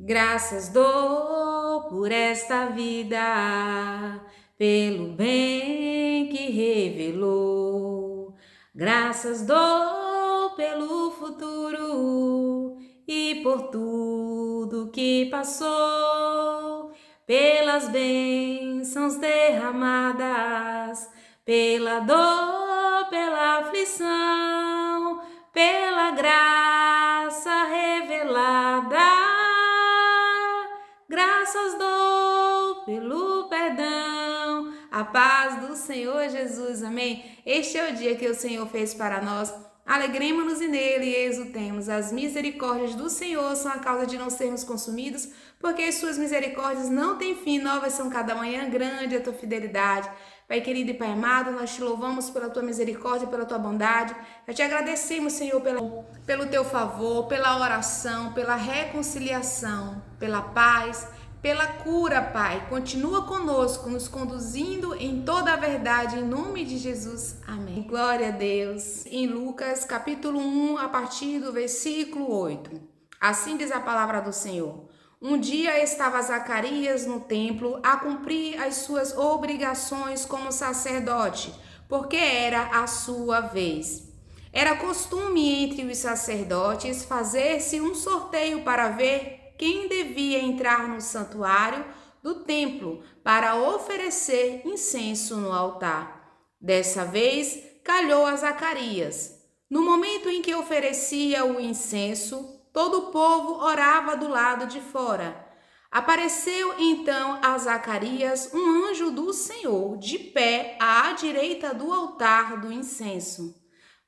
Graças dou por esta vida, pelo bem que revelou. Graças dou pelo futuro e por tudo que passou, pelas bênçãos derramadas, pela dor, pela aflição, pela graça revelada. Graças dou pelo perdão, a paz do Senhor Jesus, amém? Este é o dia que o Senhor fez para nós, alegremos-nos nele e exultemos. As misericórdias do Senhor são a causa de não sermos consumidos, porque as suas misericórdias não têm fim, novas são cada manhã, grande a tua fidelidade. Pai querido e Pai amado, nós te louvamos pela tua misericórdia, pela tua bondade. Nós te agradecemos, Senhor, pelo teu favor, pela oração, pela reconciliação, pela paz, pela cura, Pai. Continua conosco, nos conduzindo em toda a verdade, em nome de Jesus. Amém. Glória a Deus. Em Lucas, capítulo 1, a partir do versículo 8. Assim diz a palavra do Senhor. Um dia estava Zacarias no templo a cumprir as suas obrigações como sacerdote, porque era a sua vez. Era costume entre os sacerdotes fazer-se um sorteio para ver quem devia entrar no santuário do templo para oferecer incenso no altar. Dessa vez, calhou a Zacarias. No momento em que oferecia o incenso, todo o povo orava do lado de fora. Apareceu então a Zacarias um anjo do Senhor, de pé à direita do altar do incenso.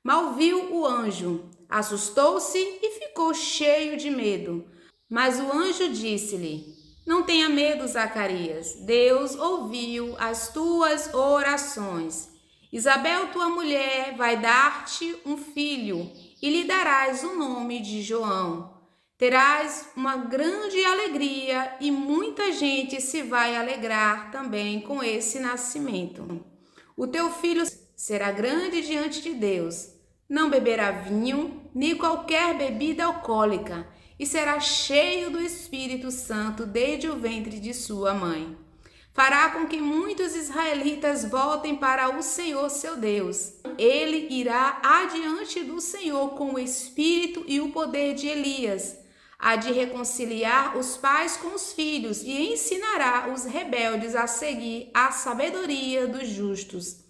Mal viu o anjo, assustou-se e ficou cheio de medo. Mas o anjo disse-lhe: Não tenha medo, Zacarias. Deus ouviu as tuas orações. Isabel, tua mulher, vai dar-te um filho e lhe darás o nome de João. Terás uma grande alegria e muita gente se vai alegrar também com esse nascimento. O teu filho será grande diante de Deus. Não beberá vinho, nem qualquer bebida alcoólica, e será cheio do Espírito Santo desde o ventre de sua mãe. Fará com que muitos israelitas voltem para o Senhor seu Deus. Ele irá adiante do Senhor com o espírito e o poder de Elias. Há de reconciliar os pais com os filhos e ensinará os rebeldes a seguir a sabedoria dos justos.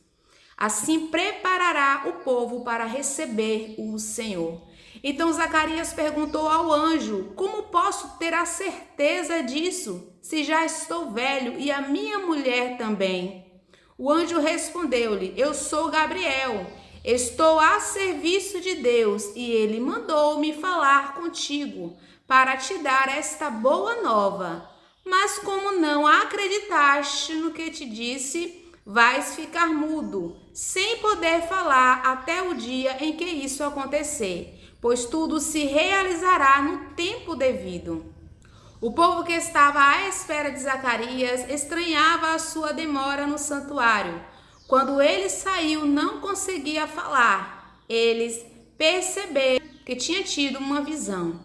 Assim preparará o povo para receber o Senhor. Então Zacarias perguntou ao anjo: Como posso ter a certeza disso, se já estou velho e a minha mulher também? O anjo respondeu-lhe: Eu sou Gabriel, estou a serviço de Deus e ele mandou-me falar contigo para te dar esta boa nova. Mas como não acreditaste no que te disse, vais ficar mudo, sem poder falar até o dia em que isso acontecer, pois tudo se realizará no tempo devido. O povo que estava à espera de Zacarias estranhava a sua demora no santuário. Quando ele saiu, não conseguia falar. Eles perceberam que tinha tido uma visão.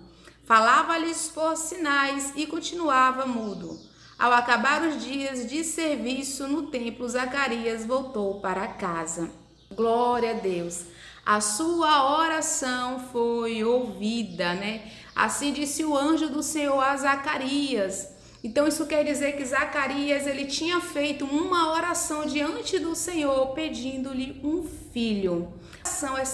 Falava-lhes por sinais e continuava mudo. Ao acabar os dias de serviço no templo, Zacarias voltou para casa. Glória a Deus. A sua oração foi ouvida, né? Assim disse o anjo do Senhor a Zacarias. Então isso quer dizer que Zacarias ele tinha feito uma oração diante do Senhor pedindo-lhe um filho.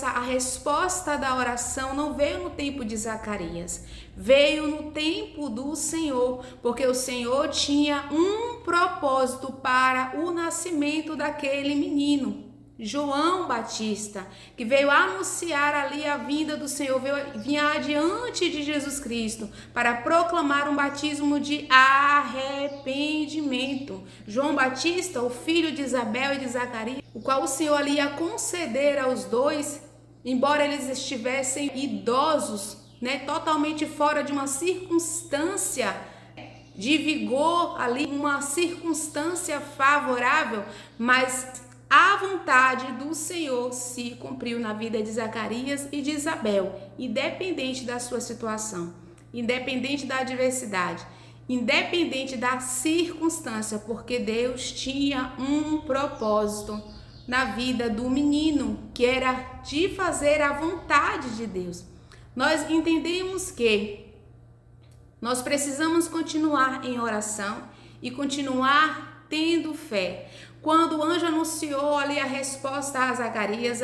A resposta da oração não veio no tempo de Zacarias, veio no tempo do Senhor, porque o Senhor tinha um propósito para o nascimento daquele menino, João Batista, que veio anunciar ali a vinda do Senhor, vinha adiante de Jesus Cristo para proclamar um batismo de arrependimento. João Batista, o filho de Isabel e de Zacarias, o qual o Senhor ali ia conceder aos dois, embora eles estivessem idosos, né, totalmente fora de uma circunstância de vigor ali, uma circunstância favorável, mas a vontade do Senhor se cumpriu na vida de Zacarias e de Isabel, independente da sua situação. independente da adversidade, independente da circunstância, porque Deus tinha um propósito na vida do menino, que era de fazer a vontade de Deus. Nós entendemos que nós precisamos continuar em oração e continuar tendo fé. Quando o anjo anunciou ali a resposta a Zacarias,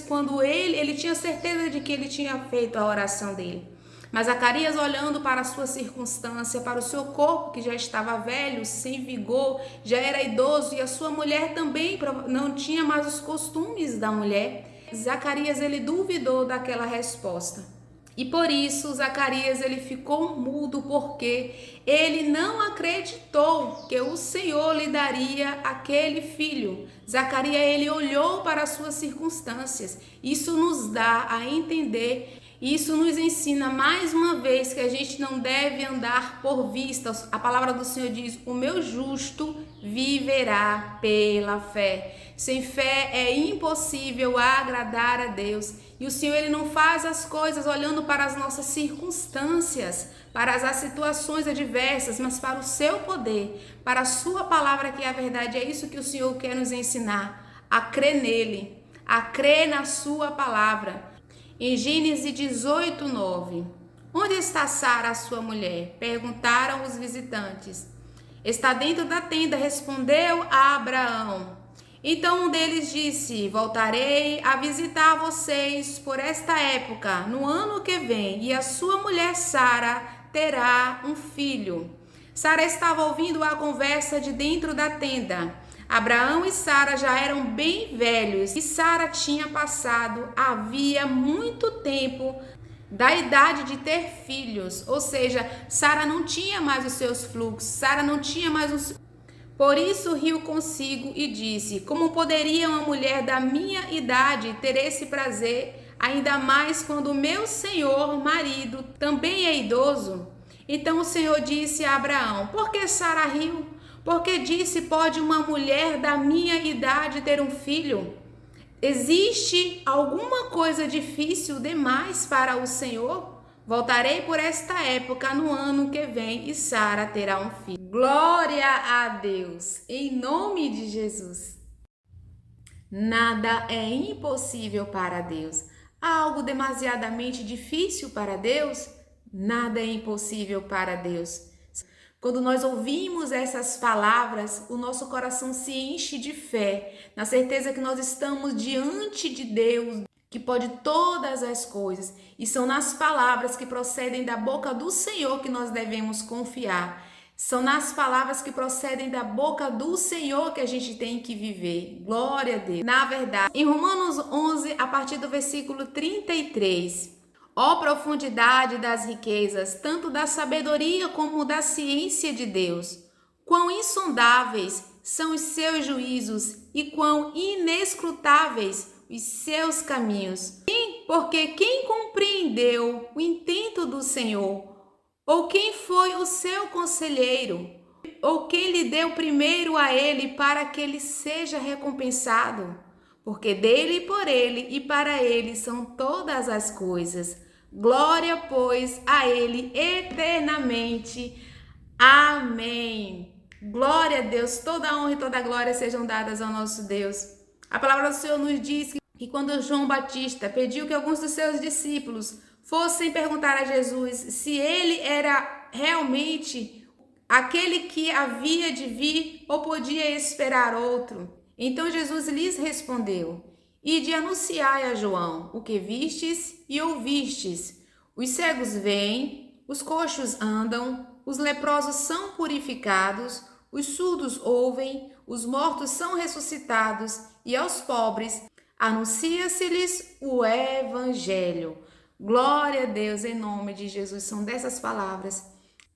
quando ele tinha certeza de que ele tinha feito a oração dele. Mas Zacarias, olhando para a sua circunstância, para o seu corpo que já estava velho, sem vigor, já era idoso, e a sua mulher também não tinha mais os costumes da mulher, Zacarias ele duvidou daquela resposta. E por isso Zacarias ele ficou mudo, porque ele não acreditou que o Senhor lhe daria aquele filho. Zacarias ele olhou para as suas circunstâncias. Isso nos dá a entender, isso nos ensina mais uma vez que a gente não deve andar por vistas. A palavra do Senhor diz: o meu justo viverá pela fé. Sem fé é impossível agradar a Deus. E o Senhor ele não faz as coisas olhando para as nossas circunstâncias, para as situações adversas, mas para o seu poder, para a sua palavra que é a verdade. É isso que o Senhor quer nos ensinar, a crer nele, a crer na sua palavra. Em Gênesis 18:9, onde está Sara, a sua mulher? Perguntaram os visitantes. Está dentro da tenda, respondeu a Abraão. Então um deles disse: voltarei a visitar vocês por esta época, no ano que vem, e a sua mulher Sara terá um filho. Sara estava ouvindo a conversa de dentro da tenda. Abraão e Sara já eram bem velhos e Sara tinha passado havia muito tempo da idade de ter filhos, ou seja, Sara não tinha mais os seus fluxos, Sara não tinha mais os... Por isso riu consigo e disse: como poderia uma mulher da minha idade ter esse prazer, ainda mais quando meu senhor marido também é idoso? Então o Senhor disse a Abraão: por que Sara riu? Porque disse: pode uma mulher da minha idade ter um filho? Existe alguma coisa difícil demais para o Senhor? Voltarei por esta época no ano que vem e Sara terá um filho. Glória a Deus, em nome de Jesus. Nada é impossível para Deus. Há algo demasiadamente difícil para Deus? Nada é impossível para Deus. Quando nós ouvimos essas palavras, o nosso coração se enche de fé, na certeza que nós estamos diante de Deus, que pode todas as coisas. E são nas palavras que procedem da boca do Senhor que nós devemos confiar. São nas palavras que procedem da boca do Senhor que a gente tem que viver. Glória a Deus. Na verdade, em Romanos 11, a partir do versículo 33... ó profundidade das riquezas, tanto da sabedoria como da ciência de Deus! Quão insondáveis são os seus juízos e quão inescrutáveis os seus caminhos! Porque quem compreendeu o intento do Senhor? Ou quem foi o seu conselheiro? Ou quem lhe deu primeiro a ele para que ele seja recompensado? Porque dele, por ele e para ele são todas as coisas. Glória, pois, a ele eternamente. Amém. Glória a Deus, toda a honra e toda a glória sejam dadas ao nosso Deus. A palavra do Senhor nos diz que quando João Batista pediu que alguns dos seus discípulos fossem perguntar a Jesus se ele era realmente aquele que havia de vir ou podia esperar outro, então Jesus lhes respondeu: ide anunciai a João o que vistes e ouvistes. Os cegos veem, os coxos andam, os leprosos são purificados, os surdos ouvem, os mortos são ressuscitados, e aos pobres anuncia-se-lhes o evangelho. Glória a Deus, em nome de Jesus. São dessas palavras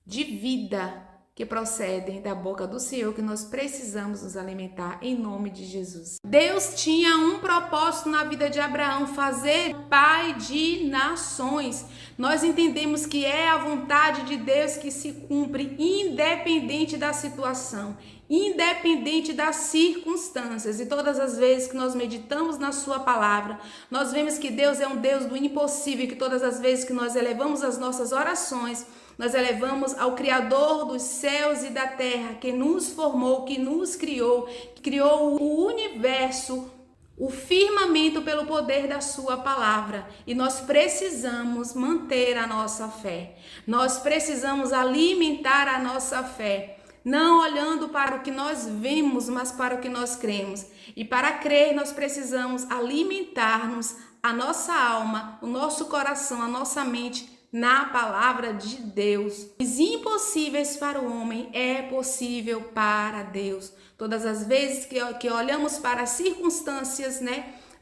de vida que procedem da boca do Senhor, que nós precisamos nos alimentar em nome de Jesus. Deus tinha um propósito na vida de Abraão, fazer pai de nações. Nós entendemos que é a vontade de Deus que se cumpre independente da situação, independente das circunstâncias. E todas as vezes que nós meditamos na sua palavra, nós vemos que Deus é um Deus do impossível, que todas as vezes que nós elevamos as nossas orações, nós elevamos ao Criador dos céus e da terra, que nos formou, que nos criou, que criou o universo, o firmamento pelo poder da sua palavra. E nós precisamos manter a nossa fé. Nós precisamos alimentar a nossa fé, não olhando para o que nós vemos, mas para o que nós cremos. E para crer, nós precisamos alimentar-nos a nossa alma, o nosso coração, a nossa mente na palavra de Deus. Os impossíveis para o homem é possível para Deus. Todas as vezes que olhamos para as circunstâncias,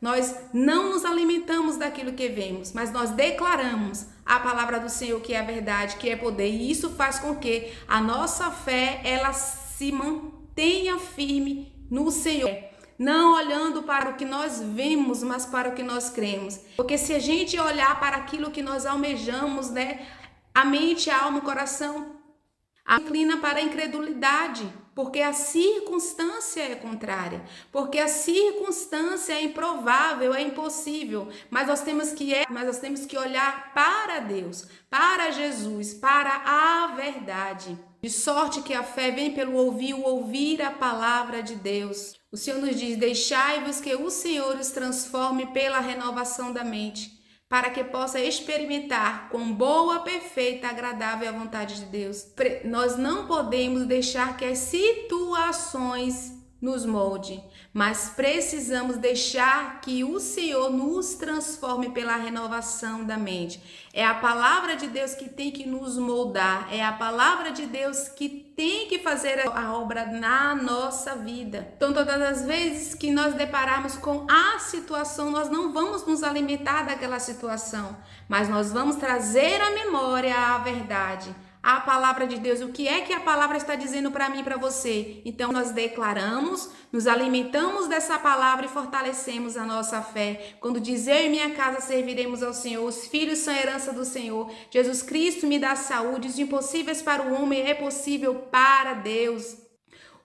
nós não nos alimentamos daquilo que vemos, mas nós declaramos a palavra do Senhor, que é a verdade, que é poder, e isso faz com que a nossa fé ela se mantenha firme no Senhor. Não olhando para o que nós vemos, mas para o que nós cremos. Porque se a gente olhar para aquilo que nós almejamos, a mente, a alma, o coração inclina para a incredulidade, porque a circunstância é contrária, porque a circunstância é improvável, é impossível, mas nós temos que olhar para Deus, para Jesus, para a verdade. De sorte que a fé vem pelo ouvir a palavra de Deus. O Senhor nos diz: deixai-vos que o Senhor os transforme pela renovação da mente, para que possa experimentar com boa, perfeita, agradável a vontade de Deus. Nós não podemos deixar que as situações nos molde, mas precisamos deixar que o Senhor nos transforme pela renovação da mente. É a palavra de Deus que tem que nos moldar, é a palavra de Deus que tem que fazer a obra na nossa vida. Então, todas as vezes que nós depararmos com a situação, nós não vamos nos alimentar daquela situação, mas nós vamos trazer à memória a verdade, a palavra de Deus. O que é que a palavra está dizendo para mim e para você? Então nós declaramos, nos alimentamos dessa palavra e fortalecemos a nossa fé. Quando diz: eu e minha casa serviremos ao Senhor, os filhos são herança do Senhor, Jesus Cristo me dá saúde, os impossíveis para o homem é possível para Deus.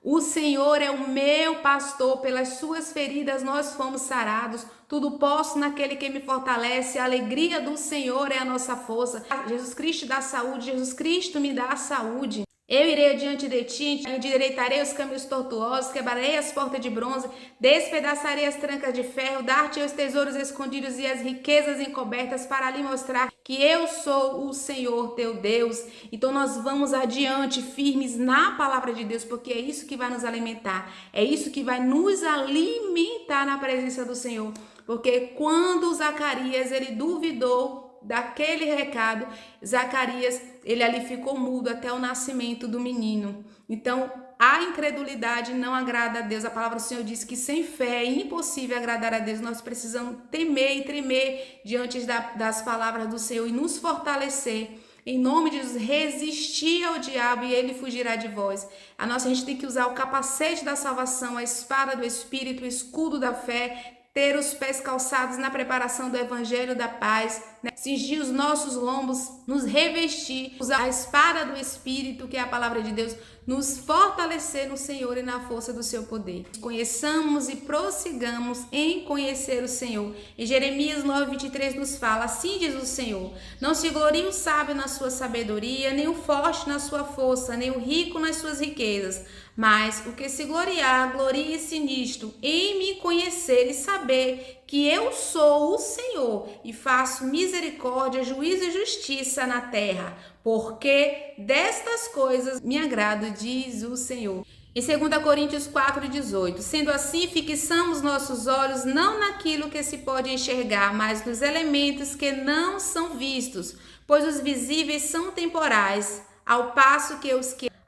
O Senhor é o meu pastor, pelas suas feridas nós fomos sarados. Tudo posso naquele que me fortalece. A alegria do Senhor é a nossa força. Jesus Cristo dá saúde, Jesus Cristo me dá saúde. Eu irei adiante de ti, endireitarei os caminhos tortuosos, quebrarei as portas de bronze, despedaçarei as trancas de ferro, dar-te os tesouros escondidos e as riquezas encobertas, para lhe mostrar que eu sou o Senhor teu Deus. Então nós vamos adiante, firmes na palavra de Deus, porque é isso que vai nos alimentar, é isso que vai nos alimentar na presença do Senhor. Porque quando Zacarias ele duvidou daquele recado, Zacarias, ele ali ficou mudo até o nascimento do menino. Então, a incredulidade não agrada a Deus. A palavra do Senhor diz que sem fé é impossível agradar a Deus. Nós precisamos temer e tremer diante das palavras do Senhor e nos fortalecer. Em nome de Jesus, resistir ao diabo e ele fugirá de vós. A gente tem que usar o capacete da salvação, a espada do Espírito, o escudo da fé, ter os pés calçados na preparação do evangelho da paz, cingir os nossos lombos, nos revestir, usar a espada do Espírito, que é a palavra de Deus, nos fortalecer no Senhor e na força do seu poder. Conheçamos e prossigamos em conhecer o Senhor. Em Jeremias 9:23 nos fala: assim diz o Senhor: não se glorie o sábio na sua sabedoria, nem o forte na sua força, nem o rico nas suas riquezas, mas o que se gloriar, glorie-se nisto, em me conhecer e saber que eu sou o Senhor e faço misericórdia, juízo e justiça na terra, porque destas coisas me agrado, diz o Senhor. Em 2 Coríntios 4:18, sendo assim, fixamos nossos olhos não naquilo que se pode enxergar, mas nos elementos que não são vistos, pois os visíveis são temporais, ao passo que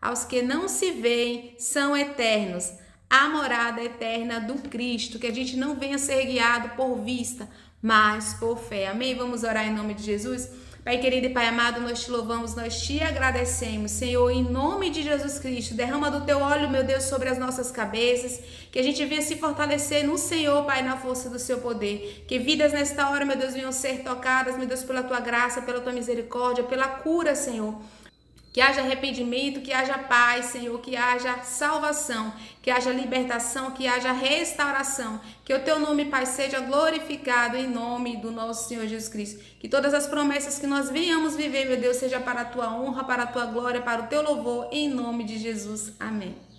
aos que não se veem são eternos. A morada eterna do Cristo, que a gente não venha ser guiado por vista, mas por fé. Amém? Vamos orar em nome de Jesus? Pai querido e Pai amado, nós te louvamos, nós te agradecemos, Senhor, em nome de Jesus Cristo. Derrama do teu óleo, meu Deus, sobre as nossas cabeças, que a gente venha se fortalecer no Senhor, Pai, na força do seu poder. Que vidas nesta hora, meu Deus, venham ser tocadas, meu Deus, pela tua graça, pela tua misericórdia, pela cura, Senhor. Que haja arrependimento, que haja paz, Senhor, que haja salvação, que haja libertação, que haja restauração. Que o teu nome, Pai, seja glorificado em nome do nosso Senhor Jesus Cristo. Que todas as promessas que nós venhamos viver, meu Deus, seja para a tua honra, para a tua glória, para o teu louvor, em nome de Jesus. Amém.